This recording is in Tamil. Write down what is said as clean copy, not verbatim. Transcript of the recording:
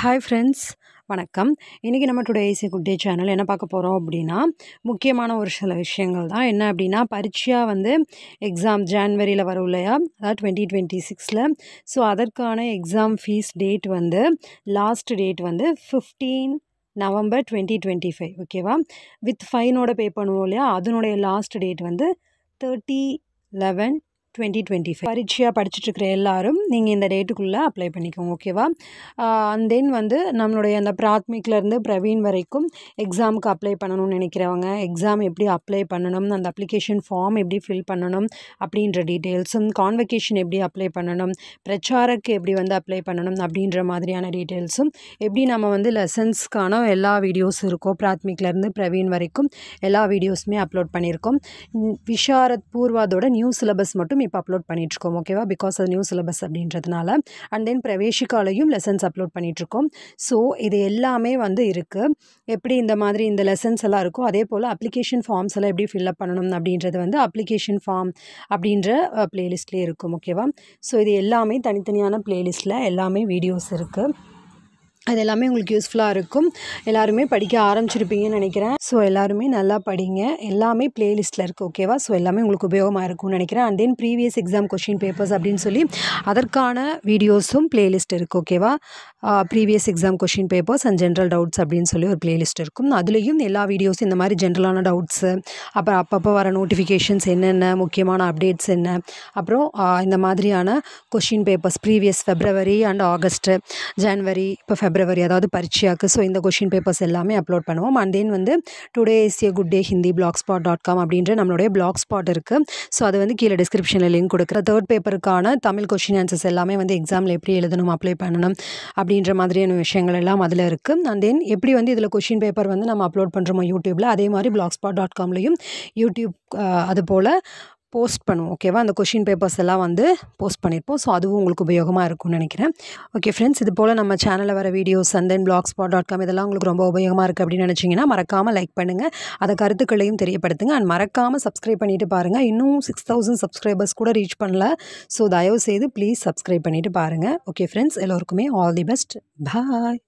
ஹாய் ஃப்ரெண்ட்ஸ், வணக்கம். இன்றைக்கி நம்ம today easy good day channel என்ன பார்க்க போகிறோம் அப்படின்னா, முக்கியமான ஒரு சில விஷயங்கள் தான். என்ன அப்படின்னா, பரீட்சையா எக்ஸாம் ஜான்வரியில் வரும் இல்லையா, அதாவது 2026. ஸோ அதற்கான exam fees date last date 15 November 2025. ஓகேவா? வித் ஃபைனோட பே பண்ணுவோம் இல்லையா, அதனுடைய லாஸ்ட் டேட் 30/11/2025. பரீட்சையாக படிச்சுட்ருக்கிற எல்லாரும் நீங்கள் இந்த டேட்டுக்குள்ளே அப்ளை பண்ணிக்கோங்க. ஓகேவா? அண்ட் தென் நம்மளுடைய அந்த பிராத்மிக்லேருந்து பிரவீன் வரைக்கும் எக்ஸாமுக்கு அப்ளை பண்ணணும்னு நினைக்கிறவங்க, எக்ஸாம் எப்படி அப்ளை பண்ணணும், அந்த அப்ளிகேஷன் ஃபார்ம் எப்படி ஃபில் பண்ணணும் அப்படின்ற டீட்டெயில்ஸும், கான்வெகேஷன் எப்படி அப்ளை பண்ணணும், பிரச்சாரக்கு எப்படி அப்ளை பண்ணணும் அப்படின்ற மாதிரியான டீட்டெயில்ஸும், எப்படி நம்ம லெசன்ஸ்க்கான எல்லா வீடியோஸ் இருக்கோ பிராத்மிக்லேருந்து பிரவீன் வரைக்கும் எல்லா வீடியோஸுமே அப்லோட் பண்ணியிருக்கோம். விஷாரத் பூர்வாதோட நியூ சிலபஸ் மட்டும் இப்போ அப்லோட் பண்ணிகிட்ருக்கோம். ஓகேவா? பிகாஸ் அது நியூ சிலபஸ் அப்படின்றதுனால. அண்ட் தென் பிரவேஷிகாலையும் லெசன்ஸ் அப்லோட் பண்ணிகிட்ருக்கோம். ஸோ இது எல்லாமே இருக்குது. எப்படி இந்த லெசன்ஸ் எல்லாம் இருக்கோ அதே போல் அப்ளிகேஷன் ஃபார்ம்ஸ் எல்லாம் எப்படி ஃபில்அப் பண்ணணும் அப்படின்றது அப்ளிகேஷன் ஃபார்ம் அப்படின்ற ப்ளேலிஸ்ட்லேயே இருக்கும். ஓகேவா? ஸோ இது எல்லாமே தனித்தனியான ப்ளேலிஸ்ட்டில் எல்லாமே வீடியோஸ் இருக்குது. அது எல்லாமே உங்களுக்கு யூஸ்ஃபுல்லாக இருக்கும். எல்லாருமே படிக்க ஆரம்பிச்சிருப்பீங்கன்னு நினைக்கிறேன். ஸோ எல்லாருமே நல்லா படிங்க. எல்லாமே ப்ளேலிஸ்ட்டில் இருக்குது. ஓகேவா? ஸோ எல்லாமே உங்களுக்கு உபயோகமாக இருக்கும்னு நினைக்கிறேன். And then previous exam question papers அப்படின்னு சொல்லி அதற்கான வீடியோஸும் ப்ளேலிஸ்ட் இருக்குது. ஓகேவா? Previous exam question papers and general doubts அப்படின்னு சொல்லி ஒரு ப்ளேலிஸ்ட் இருக்கும். அதுலேயும் எல்லா வீடியோஸும் இந்த மாதிரி ஜென்ரலான டவுட்ஸு, அப்புறம் அப்பப்போ வர நோட்டிஃபிகேஷன்ஸ் என்னென்ன, முக்கியமான அப்டேட்ஸ் என்ன, அப்புறம் இந்த மாதிரியான question papers previous February and August, January, இப்போ ஃபெப்ரவரி, அதாவது பரீட்சையாக்கு. ஸோ இந்த கொஷின் பேப்பர்ஸ் எல்லாமே அப்லோட் பண்ணுவோம். And then today is a good day Hindi blogspot.com அப்படின்ற நம்மளுடைய பிளாக் ஸ்பாட் இருக்குது. ஸோ அது கீழே டிஸ்கிரிப்ஷனில் லிங்க் கொடுக்குற தேர்ட் பேப்பருக்கான தமிழ் கொஷின் ஆன்சர்ஸ் எல்லாமே எக்ஸாமில் எப்படி எழுதணும், அப்ளை பண்ணணும் அப்படின்ற மாதிரியான விஷயங்கள் எல்லாம் அதில் இருக்குது. அண்ட் தென் எப்படி இதில் கொஷின் பேப்பர் நம்ம அப்லோட் பண்ணுறோமோ யூடியூப்பில், அதே மாதிரி blogspot.comலையும் யூடியூப் அது போல் போஸ்ட் பண்ணுவோம். ஓகேவா? அந்த கொஷின் பேப்பர்ஸ் எல்லாம் போஸ்ட் பண்ணியிருப்போம். ஸோ அதுவும் உங்களுக்கு உபயோகமாக இருக்கும்னு நினைக்கிறேன். ஓகே ஃப்ரெண்ட்ஸ், இது போல் நம்ம சேனலில் வர வீடியோஸ் அண்ட் தென் blogspot.com இதெல்லாம் உங்களுக்கு ரொம்ப உபயோகமாக இருக்குது அப்படின்னு நினச்சிங்கன்னா மறக்காமல் லைக் பண்ணுங்கள். அதை கருத்துக்களையும் தெரியப்படுத்துங்க. அண்ட் மறக்காமல் சப்ஸ்கிரைப் பண்ணிவிட்டு பாருங்கள். இன்னும் 6000 சப்ஸ்கிரைபர்ஸ் கூட ரீச் பண்ணல. ஸோ தயவுசெய்து ப்ளீஸ் சப்ஸ்கிரைப் பண்ணிவிட்டு பாருங்கள். ஓகே ஃப்ரெண்ட்ஸ், எல்லோருக்குமே ஆல் தி பெஸ்ட். பாய்.